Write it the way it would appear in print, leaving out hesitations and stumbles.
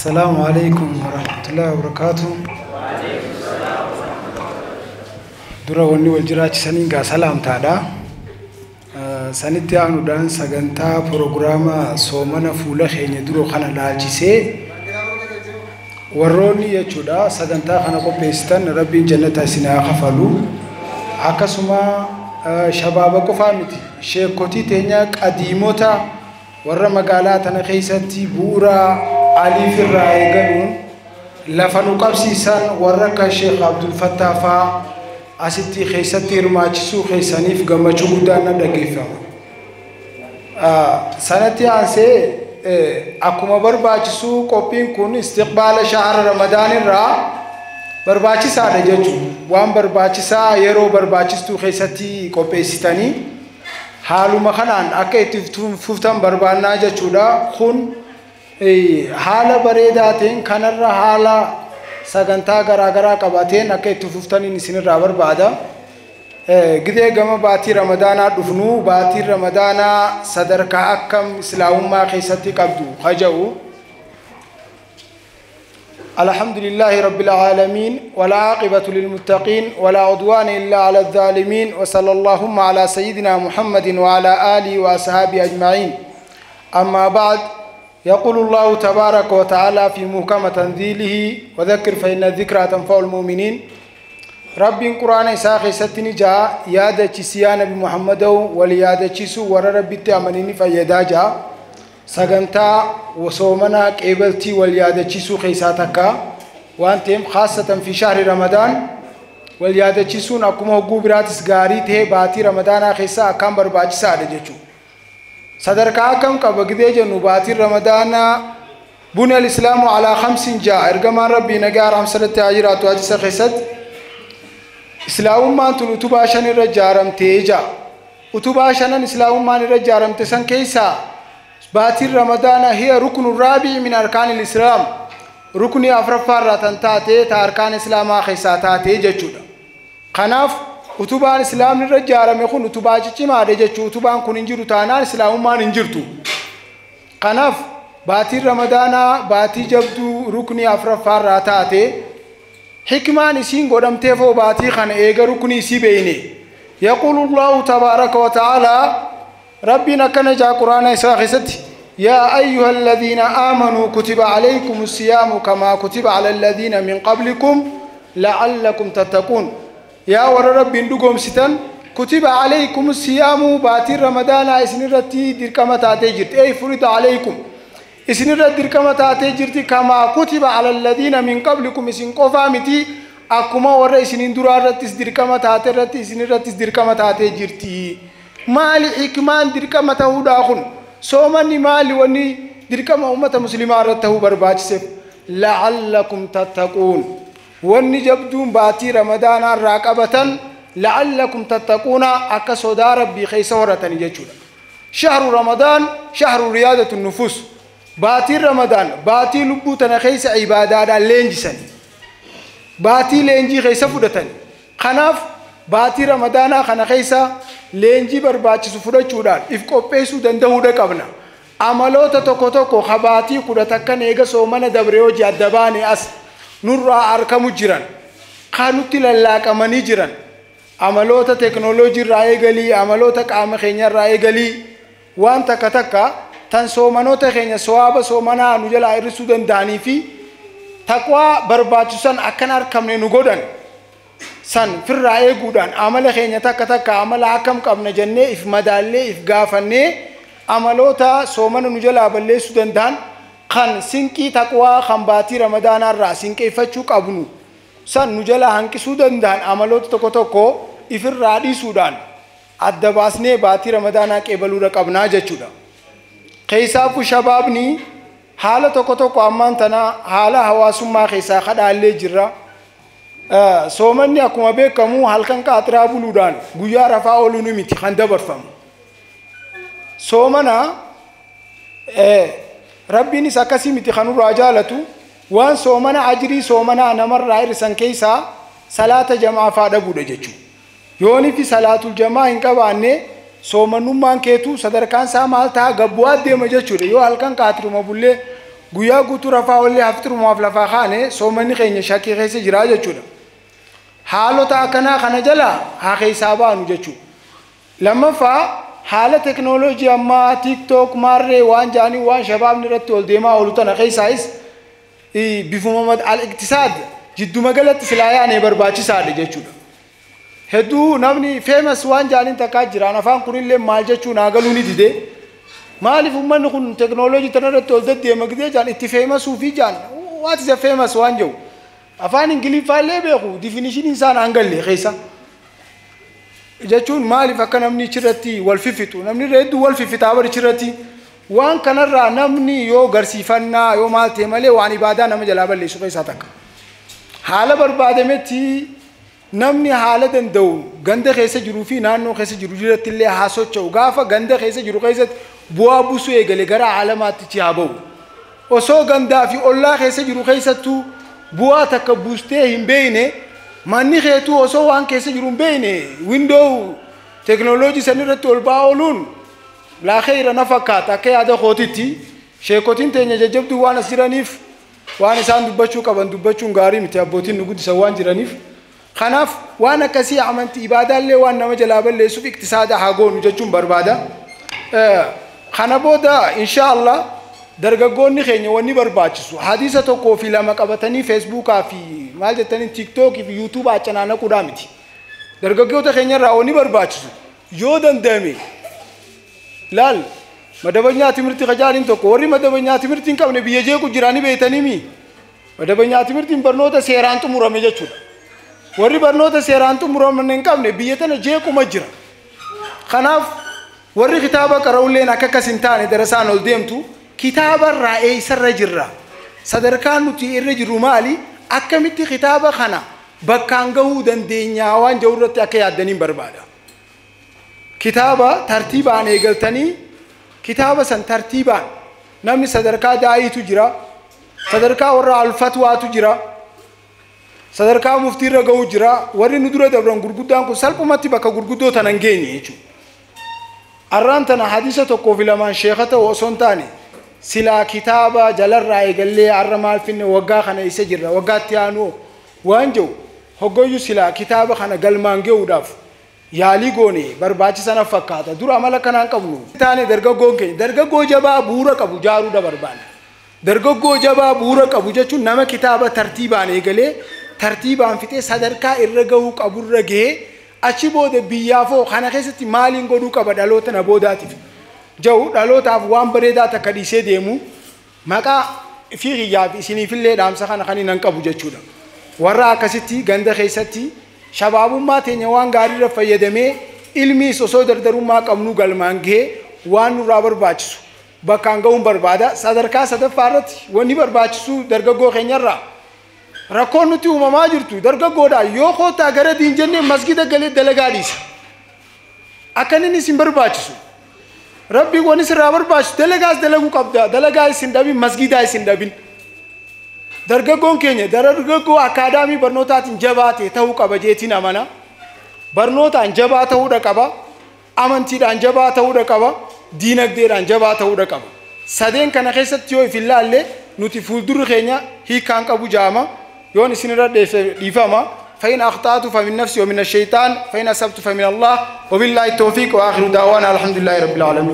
السلام عليكم ورحمة الله وبركاته. درا وني والجراج سنينغا سلام تادا. سنتي عنو دان سجنتا برنامج سومنا فولا خيني درو خنا لاجيسي. وروني يجودا سجنتا خنا كوبيستان ربي جنة سنا خفلو. أكسما شباب كفامتي شيكوتي تنياك أديموتا ورا مقالات أنا خيستي بورا علي في الرأي قالون لفنو قبسيسان ورا كشيخ عبد الفتاح فا أستي خيستي رماجسو خيسانيف قمجو بدانا دقيفا سنتي عنسي أكما برباجسو كوبين كون استقبال شهر رمضان الرا برباجسا نججو وان برباجسا يرو برباجستو خيستي كوبيستاني حالو مخنان أكيد تفتن بربانا جچودا خون حالا بريداتين كنر حالا سغنتا غراغرا قباتين أكيد تفتن نسين رابر بعدا گده گما باتي رمضان دفنو باتي رمضان صدركا أكم إسلام ما خيستي قبدو خجو الحمد لله رب العالمين ولا عاقبة للمتقين ولا عدوان إلا على الظالمين وصلى اللهم على سيدنا محمد وعلى آله وأصحابه أجمعين أما بعد يقول الله تبارك وتعالى في محكم تنزيله وذكر فإن الذكرى تنفع المؤمنين رب القرآن إساقي ستني جاء يادة تسيان بمحمد وليادة تسو ور رب التأمنين فيدا جاء سجنتا وصومنا قبلتي واليادة تشيسو خيساتك وانتم خاصة في شهر رمضان واليادة تشيسو نكمه قبرات سجاري ته باتي رمضان خيسا كم برباج سادة جتو صدر كم كبقدي جنو باتي رمضان بني الإسلام على 5 جاء إرجمان ربي نجار عمسلة تعجيرات واجس خيسات إسلام ما أنتم أتوباشان الرجارم تيجا أتوباشان الإسلام ما الرجارم تسان كيسا باتي رمضان هي ركن الرابع من أركان الإسلام ركن أفرفار راتنتاتي تاركان الإسلام خيساتاتي جچودا خناف أتوبان الإسلام نرجع ميخون أتوبا جيشي ما دجچو أتوبان كون انجرو تانا الإسلام ما ننجرتو خناف باتي رمضان باتي جبدو ركن أفرفار راتاتي حكمان سين قدم تفو باتي خان إيغا ركن سي بيني يقول الله تبارك وتعالى ربنا كان جاء قرآن إساخستي يا أيها الذين آمنوا كتب عليكم الصيام كما كتب على الذين من قبلكم لعلكم تتقون يا ور رب ندقوم ستن كتب عليكم الصيام باتي رمضان إسنرتي دركما تاتجرت أي فرض عليكم إسنرت دركما تاتجرت كما كتب على الذين من قبلكم إسن قفامتي أكما ور إسن درارت دركما تاترت إسنرت دركما تاتجرتي مالي حكمان دركما تهودا خن سومني مالي وني دركما أمة مسلمة رته برباج سف لعلكم تتقون وني جبدون باتي رمضان راقبة لعلكم تتقون أكسودا ربي خيسورة يجولا شهر رمضان شهر رياضة النفوس باتي رمضان باتي لبوتنا خيس عبادات لينجسن باتي لينجي خيس فدتن خناف باتي رمضان خنا خيسا لينجي برباچ سفودا چودان اف قوبيسو دندهودا قبنا عملوت توكو خباتي قد تكن ايغا سومن دبريو جادباني اس نور اركم جيران خانوت للاك مني جيران عملوت تكنولوجي راي غلي عملوت قام خينيا راي غلي وانت كتكا تن سومنوت خينيا سواب سومنا نجلا ايرسو دنداني في تقوا برباچسن اكن اركم نغودن سن في الرأي جودان عمل خينيا تك عمل حكم قبنا جنة إف مدالة إف غافنة عملوتا سومن نجلا بالله سودان دان خان سينكي تقوى خنباتي رمضان الرا سينكي فتشوك أبنو سن نجلا هنكي سودان دان عملوتا تكو إف الرادي سودان الدباسنة باتي رمضان كبلو ركبنا جچودا خيسافو شبابني حالة تكو أمان تنا حالة حواسم ما خيسا خد على جرا سومني أكما بكمو هالكن كاترابو لودان غيا رفاو لونميتي خندبر فم سومنا ربي نسكاسي متي خنو راجالتو وان سومنا أجري سومنا نمر راير سنكيسا صلاة جماعة فادا بودا جچو يوني في صلاة الجماعة إنك باني سومنو مان كيتو صدر كان سامال تا غبوات دي مجچو يو هالكن كاترو مبولي guyyaa guutuu rafaa ollee haftirumaaf lafaa kaane soomanni keenya shakkii keessa jira jechuudha. Haalota akkanaa kana jala haa keessaa baanu jechuudha. Lammaffaa haala teknooloojii ammaa TikTok marree waan jaanii waan shabaabni irratti ol deemaa oolu tana keessaayis bifuma al-iqtisaad jiddu magalatti silaa yaanee barbaachisaadha jechuudha. Hedduu namni famous waan jaaniin takkaa jiraan afaan kunillee maal jechuu naa galuu ni dide. Maaliif uummanni kun teknooloojii tana irratti ol deddeema gidee jaan itti famasuu fi jaan what is a famous waan jedhu afaan ingiliffaallee beeku definition isaan hangalle keessa jechuun maaliif akka namni chirratti wal fifitu namni hedduu wal fifitaa bari chirratti waan kanarraa namni yoo garsiifannaa yoo maal ta'e malee waan ibaadaa nama jalaa balleessu keessa takka haala barbaadametti namni haala danda'u ganda keessa jiruu fi naannoo keessa jiru jiratti illee haasocha'u gaafa ganda keessa jiru keessatti bu'aa buusuu eegale gara alamaatti cihaaba'u osoo gandaa fi ollaa keessa jiru keessattuu bu'aa takka buustee hin beeyne manni keetuu osoo waan keessa jiru hin beeyne window teknooloojii san irratti ol ba'aa ooluun laa khayra na fakkaata akka yaada kootitti sheekotiin teenya jajjabduu waan as jiraniif waan isaan dubbachuu qaban dubbachuun gaarii miti abbootiin nu guddisan waan jiraniif kanaaf waan akkasii amantii ibaadaallee waan nama jalaa balleessuuf iktisaada haa goonu jechuun barbaada. Kana booda inshallah dargaggoonni keenya wanni barbaachisu hadiisa tokkoo fi lama qabatanii Facebookaa fi maal jettanii TikTok fi YouTube achanaana qudaa miti. Dargaggoota keenya irraa wanni barbaachisu yoo danda'ame laal madabanyaa timirtii qajaaliin tokko warri madabanyaa timirtii hin qabne biyya jeequ jiraanii beeytanii mi madabanyaa timirtiin barnoota seeraan xumurame jechuudha. Warri barnoota seeraan xumurame hin qabne biyya tana jeequma jira. Kanaaf warri kitaaba qara'ulleen akka kasin taane darasaan ol deemtu kitaaba raa'ee isarra jirra sadarkaan nuti irra jiru maali akkamitti kitaaba kana bakkaan gahuu dandeenyaa waan jedhu irratti akka yaaddaniin barbaada. Kitaaba tartiibaan eegaltanii kitaaba san tartiibaan namni sadarkaa daa'itu jira sadarkaa warra alfatwaatu jira sadarkaa muftiirra gahuu jira warri nu dura dabran gurguddaan kun salphumatti bakka gurguddoo tan hin geenye jechuudha. Arrantana hadiisa tokkoo fi lamaan sheekata osoo hin taane silaa kitaaba jalarraa eegallee arra maal finne waggaa kana isa jirra waggaatti aanuu waan jedhu hoggoyyuu silaa kitaaba kana galmaan ge'uudhaaf yaalii goone barbaachisana fakkaata dura amala kanaan qabnu taane dargaggoon keenya dargaggoo jabaa bu'uura qabu jaaruudha barbaanna. Dargaggoo jabaa bu'uura qabu jechuun nama kitaaba tartiibaan eegalee tartiibaan fixee sadarkaa irra gahuu qaburra gahee achi booda biyyaafoo kana keessatti maaliin godhuu qaba dhaloota na boodaatiif jawu dhalootaaf waan bareedaa takka dhiisee deemu maqaa fi hiyyaaf isiniifillee dhaamsa kana kan hin qabu jechuudha. Warra akkasitti ganda keessatti shabaabummaa teenya waan gaariirra fayyadamee ilmiis osoo dardarummaa qabnu galmaan gahee waan nurraa barbaachisu bakkaan gahuun barbaada. Sadarkaa sadaffaa irratti wanni barbaachisu dargaggoo keenyarraa rakkoon nuti uumamaa jirtu dargaggoodha yoo kootaa gara diin jennee masgida galee dalagaa dhiisa akka inni isin barbaachisu rabbi wani sirraa barbaachisu dalagaas dalaguu qabda dalagaa isin dhabin masgidaa isin dhabin dargaggoon keenya dargaggoo akaadaamii barnootaatiin jabaate ta'uu qaba jeetiin amana barnootaan jabaa ta'uudha qaba amantiidhaan jabaa ta'uudha qaba diinagdeedhaan jabaa ta'uudha qaba sadeen kana keessatti yoo ifillaalle nuti fuuldurri keenya hiikaan qabu jaama يون سنرى ديفما فإن أخطأت فمن نفسي ومن الشيطان فإن أصبت فمن الله وبالله التوفيق وآخر دعوانا الحمد لله رب العالمين.